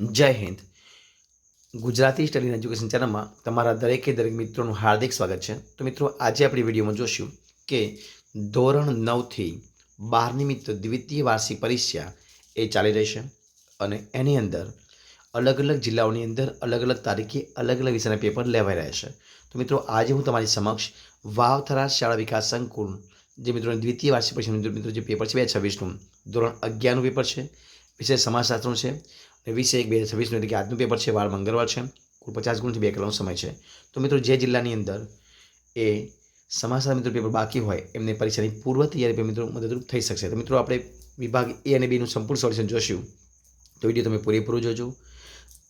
જય Hind. Gujarati study education ચેનલમાં તમારા દરેકે દરેક મિત્રોનું હાર્દિક સ્વાગત છે. તો મિત્રો, આજે આપણી વિડીયોમાં જોશું કે ધોરણ 9થી 12ની મિત્રો દ્વિતીય વાર્ષિક પરીક્ષા એ ચાલી રહી છે અને એની અંદર અલગ અલગ જિલ્લાઓની અંદર અલગ અલગ તારીખે અલગ અલગ વિષયના પેપર લેવાઈ રહ્યા છે. તો મિત્રો, આજે હું તમારી સમક્ષ વાવથરા શાળા વિકાસ સંકુલ જે મિત્રોની દ્વિતીય વાર્ષિક પરીક્ષા મિત્રો જે પેપર છે 2026નું ધોરણ 11નું પેપર છે, વિષય સમાજશાસ્ત્રનું છે અને 20/1/2026 એટલે કે આજનું પેપર છે, વાર મંગળવાર છે, કુલ 50 ગુણથી 2 કલાકનો સમય છે. તો મિત્રો, જે જિલ્લાની અંદર એ સમાજશાસ્ત્ર મિત્રો પેપર બાકી હોય એમને પરીક્ષાની પૂર્વ તૈયારી મિત્રો મદદરૂપ થઈ શકશે. તો મિત્રો, આપણે વિભાગ એ અને બીનું સંપૂર્ણ સોલ્યુશન જોશું. તો વિડીયો તમે પૂરેપૂરો જોજો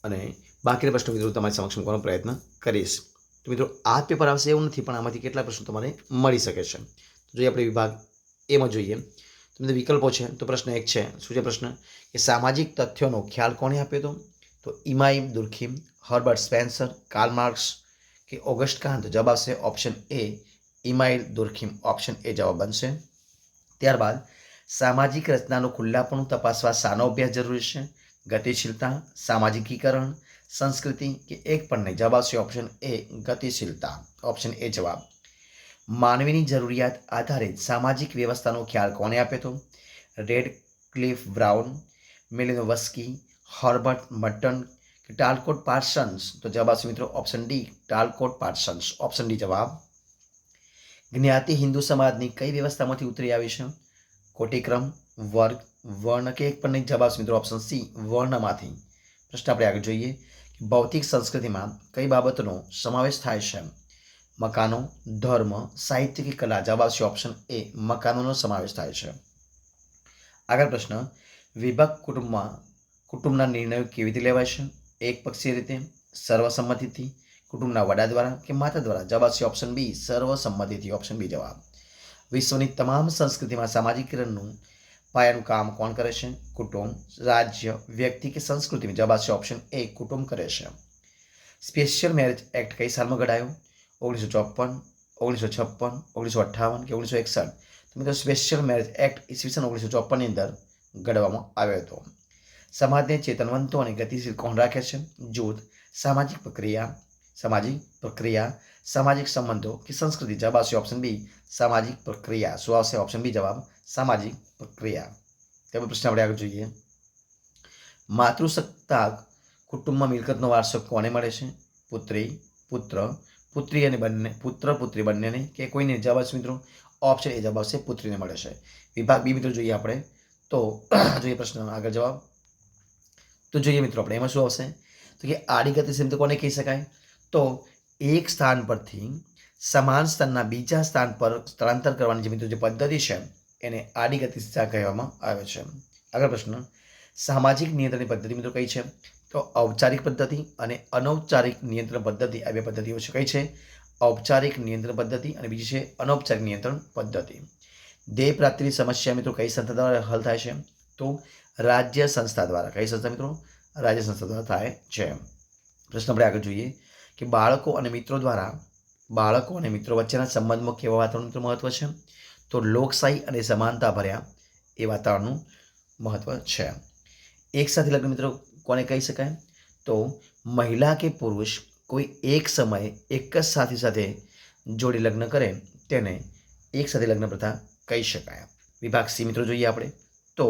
અને બાકીના પ્રશ્નો મિત્રો તમારી સમક્ષ મૂકવાનો પ્રયત્ન કરીશ. તો મિત્રો, આ પેપર આવશે એવું નથી, પણ આમાંથી કેટલા પ્રશ્નો તમારે મળી શકે છે. તો જોઈએ આપણે વિભાગ એમાં જોઈએ તો મિત્રો વિકલ્પો છે. તો પ્રશ્ન 1 છે, શું છે પ્રશ્ન કે સામાજિક તથ્યોનો ખ્યાલ કોણે આપ્યો હતો? તો Emile Durkheim, Herbert Spencer, Karl Marx કે ઓગસ્ટ કાન્ટ? જવાબ આવશે option A, Imam દુર્ખીમ. Option A જવાબ બનશે. ત્યારબાદ સામાજિક રચનાનું ખુલ્લાપણું તપાસવા શાનો અભ્યાસ જરૂરી છે? ગતિશીલતા, સામાજિકીકરણ, સંસ્કૃતિ કે એક પણ નહીં? જવાબ આવશે ઓપ્શન એ, ગતિશીલતા. ઓપ્શન એ જવાબ. માનવીની જરૂરિયાત આધારિત સામાજિક વ્યવસ્થાનો ખ્યાલ કોણે આપ્યો હતો? રેડ ક્લિફ બ્રાઉન, મિલિનોવસ્કી, હર્બર્ટ મર્ટન કે ટાલકોટ પાર્સન્સ? તો જવાબ આવશે મિત્રો ઓપ્શન ડી, ટાલકોટ પાર્સન્સ. ઓપ્શન ડી જવાબ. જ્ઞાતિ હિન્દુ સમાજની કઈ વ્યવસ્થામાંથી ઉતરી આવી છે? કોટિક્રમ, વર્ગ, વર્ણ કે એક પણ નહીં? જવાબ આવશે મિત્રો ઓપ્શન સી, વર્ણમાંથી. પ્રશ્ન આપણે આગળ જોઈએ કે ભૌતિક સંસ્કૃતિમાં કઈ બાબતોનો સમાવેશ થાય છે? મકાનો, ધર્મ, સાહિત્ય કે કલા? જવાબ આવશે ઓપ્શન એ, મકાનોનો સમાવેશ થાય છે. આગળ પ્રશ્ન, વિભક્ત કુટુંબના નિર્ણયો કેવી રીતે લેવાય છે? એકપક્ષીય રીતે, સર્વસંમતિથી, કુટુંબના વડા દ્વારા કે માતા દ્વારા? જવાબ આવશે ઓપ્શન બી, સર્વસંમતિથી. ઓપ્શન બી જવાબ. વિશ્વની તમામ સંસ્કૃતિમાં સામાજિકીકરણનું પાયાનું કામ કોણ કરે છે? કુટુંબ, રાજ્ય, વ્યક્તિ કે સંસ્કૃતિ? જવાબ આવશે ઓપ્શન એ, કુટુંબ કરે છે. સ્પેશિયલ મેરેજ એક્ટ કઈ સાલમાં ઘડાયો? 1954, 1956, 1958 કે 1961? તો મિત્રો, સ્પેશિયલ મેરેજ એક્ટ ઈસવીસન 1954ની અંદર ઘડવામાં આવ્યો હતો. સમાજને ચેતનવંતો અને ગતિશીલ કોણ રાખે છે? જૂથ, સામાજિક પ્રક્રિયા, સામાજિક સંબંધો કે સંસ્કૃતિ? જવાબ આવશે ઓપ્શન બી, સામાજિક પ્રક્રિયા. શું આવશે? ઓપ્શન બી જવાબ, સામાજિક પ્રક્રિયા. ત્યારબાદ પ્રશ્ન આપણે આગળ જોઈએ. માતૃસત્તાક કુટુંબમાં મિલકતનો વારસો કોને મળે છે? પુત્રી, પુત્ર, પુત્રી અને બંને, પુત્ર પુત્રી બંનેને કે કોઈને? જવાબ આવશે મિત્રો ઓપ્શન એ જવાબ આવશે, પુત્રીને મળે છે. વિભાગ બી મિત્રો જોઈએ આપણે તો જોઈએ પ્રશ્ન આગળ જવાબ. તો જોઈએ મિત્રો આપણે એમાં શું આવશે તો કે આડી ગતિશીલ કોને કહી શકાય? તો એક સ્થાન પરથી સમાન સ્થાનના બીજા સ્થાન પર સ્થળાંતર કરવાની જે મિત્રો જે પદ્ધતિ છે એને આડી ગતિશીલતા કહેવામાં આવે છે. આગળ પ્રશ્ન, સામાજિક નિયંત્રણની પદ્ધતિ મિત્રો કઈ છે? તો ઔપચારિક પદ્ધતિ અને અનૌપચારિક નિયંત્રણ પદ્ધતિ. આ બે પદ્ધતિઓ છે. કઈ છે? ઔપચારિક નિયંત્રણ પદ્ધતિ અને બીજી છે અનૌપચારિક નિયંત્રણ પદ્ધતિ. ધ્યેય પ્રાપ્તિની સમસ્યા મિત્રો કઈ સંસ્થા દ્વારા હલ થાય છે? તો રાજ્ય સંસ્થા દ્વારા. કઈ સંસ્થા મિત્રો? રાજ્ય સંસ્થા દ્વારા થાય છે. પ્રશ્ન આપણે આગળ જોઈએ કે બાળકો અને મિત્રો વચ્ચેના સંબંધમાં કેવા વાતાવરણનું મહત્વ છે? તો લોકશાહી અને સમાનતા ભર્યા એ વાતાવરણનું મહત્વ છે. એક સાથે લગ્ન મિત્રો કોને કહી શકાય? તો મહિલા કે પુરુષ કોઈ એક સમયે એક જ સાથી સાથે જોડી લગ્ન કરે તેને એક સાથે લગ્ન પ્રથા કહી શકાય. વિભાગ સી મિત્રો જોઈએ આપણે તો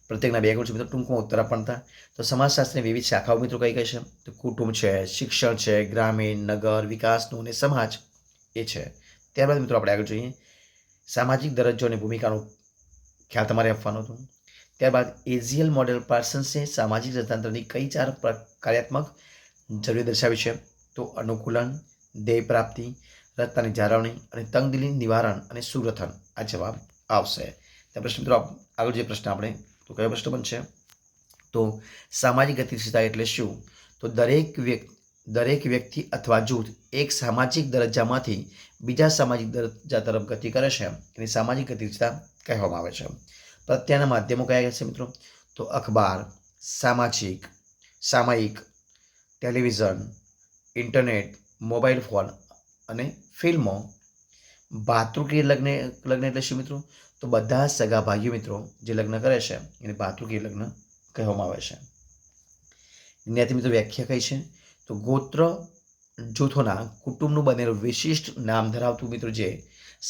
પ્રત્યેકના 2 ગુણ છે મિત્રો. ટૂંકમાં ઉત્તર આપતા તો સમાજશાસ્ત્રની વિવિધ શાખાઓ મિત્રો કઈ કઈ છે? તો કુટુંબ છે, શિક્ષણ છે, ગ્રામીણ, નગર, વિકાસનું અને સમાજ એ છે. ત્યારબાદ મિત્રો આપણે આગળ જોઈએ સામાજિક દરજ્જો અને ભૂમિકાનો ખ્યાલ તમારે આપવાનો હતો. ત્યારબાદ એઝિયલ મોડેલ પાર્સન્સે સામાજિક રચનાતંત્રની કઈ 4 કાર્યાત્મક જરૂરિયાત દર્શાવી છે? તો અનુકૂલન, ધ્યેય પ્રાપ્તિ, રચનાની જાળવણી અને તંગદિલી નિવારણ અને સુગ્રથન. આ જવાબ આવશે. ત્યાં પ્રશ્ન મિત્રો આગળ જે પ્રશ્ન આપણે તો કયો પ્રશ્ન બનશે? તો સામાજિક ગતિશીલતા એટલે શું? તો દરેક વ્યક્તિ અથવા જૂથ એક સામાજિક દરજ્જામાંથી બીજા સામાજિક દરજ્જા તરફ ગતિ કરે છે એની સામાજિક ગતિશીલતા કહેવામાં આવે છે. પ્રત્યાના માધ્યમો કયા છે મિત્રો? તો અખબાર, સામાયિક, ટેલિવિઝન, ઇન્ટરનેટ, મોબાઈલ ફોન અને ફિલ્મો. ભાતૃકીય લગ્ન એટલે શું મિત્રો? તો બધા સગા ભાઈઓ મિત્રો જે લગ્ન કરે છે એને ભાતૃકીય લગ્ન કહેવામાં આવે છે. જ્ઞાતિ મિત્રો વ્યાખ્યા કઈ છે? તો ગોત્ર જૂથોના કુટુંબનું બનેલું વિશિષ્ટ નામ ધરાવતું મિત્રો જે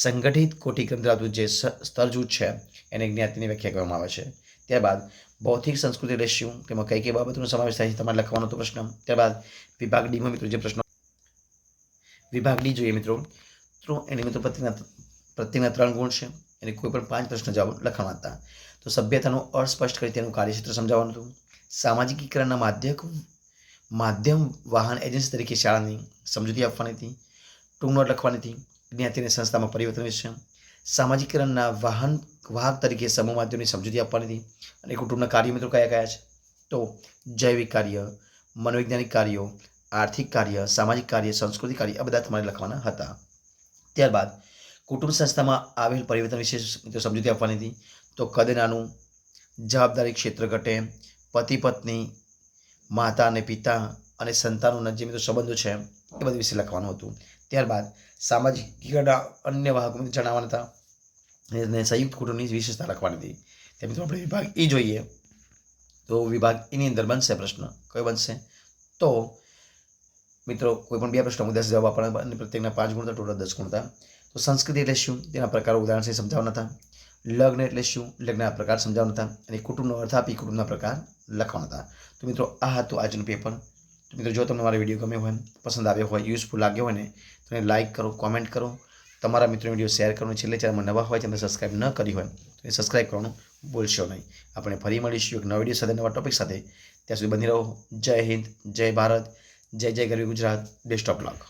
સંગઠિત કોટિક્રમ ધરાવતું જે સ્તર જૂથ છે એને જ્ઞાતિની વ્યાખ્યા કરવામાં આવે છે. ત્યારબાદ ભૌતિક સંસ્કૃતિ એટલે શું? તેમાં કઈ કઈ બાબતોનો સમાવેશ થાય છે તમારે લખવાનો હતો પ્રશ્ન. ત્યારબાદ વિભાગ ડીમાં મિત્રો જે પ્રશ્નો વિભાગ ડી જોઈએ મિત્રો એની મિત્રો પ્રત્યેકના 3 ગુણ છે. એને કોઈ પણ 5 પ્રશ્ન જવાબ લખવાના હતા. તો સભ્યતાનો અર્થ સ્પષ્ટ કરી તેનું કાર્યક્ષેત્ર સમજાવવાનું હતું. સામાજિકીકરણના માધ્યમ વાહન એજન્સી તરીકે શાળાની સમજૂતી આપવાની હતી. ટૂંક નોટ લખવાની હતી. જ્ઞાતિની સંસ્થામાં પરિવર્તન વિશે. સામાજિકીકરણના વાહક તરીકે સમૂહ માધ્યમની સમજૂતી આપવાની હતી. અને કુટુંબના કાર્યો મિત્રો કયા કયા છે? તો જૈવિક કાર્ય, મનોવૈજ્ઞાનિક કાર્યો, આર્થિક કાર્ય, સામાજિક કાર્ય, સાંસ્કૃતિક કાર્ય આ બધા તમારે લખવાના હતા. ત્યારબાદ કુટુંબ સંસ્થામાં આવેલ પરિવર્તન વિશે મિત્રો સમજૂતી આપવાની હતી. તો કદ નાનું, જવાબદારી ક્ષેત્ર ઘટે, પતિ પત્ની, માતા અને પિતા અને સંતાનોના જે મિત્રો સંબંધો છે એ બધા વિશે લખવાનું હતું. ત્યારબાદ સામાજિકીકરણના અન્ય વાહકો જણાવવાના હતા અને સંયુક્ત કુટુંબની વિશેષતા લખવાની હતી. તે મિત્રો આપણે વિભાગ ઈ જોઈએ તો વિભાગ ઈની અંદર બનશે પ્રશ્ન કયો બનશે? તો મિત્રો કોઈ પણ 2 પ્રશ્નો 10 જવાબ આપવાના અને પ્રત્યેકના 5 ગુણ હતા, ટોટલ 10 ગુણ હતા. તો સંસ્કૃતિ એટલે શું? તેના પ્રકારો ઉદાહરણ સમજાવવાના હતા. લગ્ન એટલે શું? લગ્નના પ્રકાર સમજાવવાના હતા. અને કુટુંબનો અર્થ આપી કુટુંબના પ્રકાર લખવાના હતા. તો મિત્રો આ હતું આજનું પેપર. તો મિત્રો જો તમને મારો વિડીયો ગમ્યો હોય, પસંદ આવ્યો હોય, યુઝફુલ લાગ્યો હોય ને તો એને લાઇક કરો, કોમેન્ટ કરો, તમારા મિત્રોને વિડીયો શેર કરો. છેલ્લે ચેનલમાં નવા હોય ચેનલ સબસ્ક્રાઈબ ન કરી હોય તો એ સબસ્ક્રાઈબ કરવાનું ભૂલશો નહીં. આપણે ફરી મળીશું એક નવા વિડીયો સાથે, નવા ટોપિક સાથે. ત્યાં સુધી બની રહો. જય હિન્દ, જય ભારત, જય જય ગરવી ગુજરાત. Best of luck.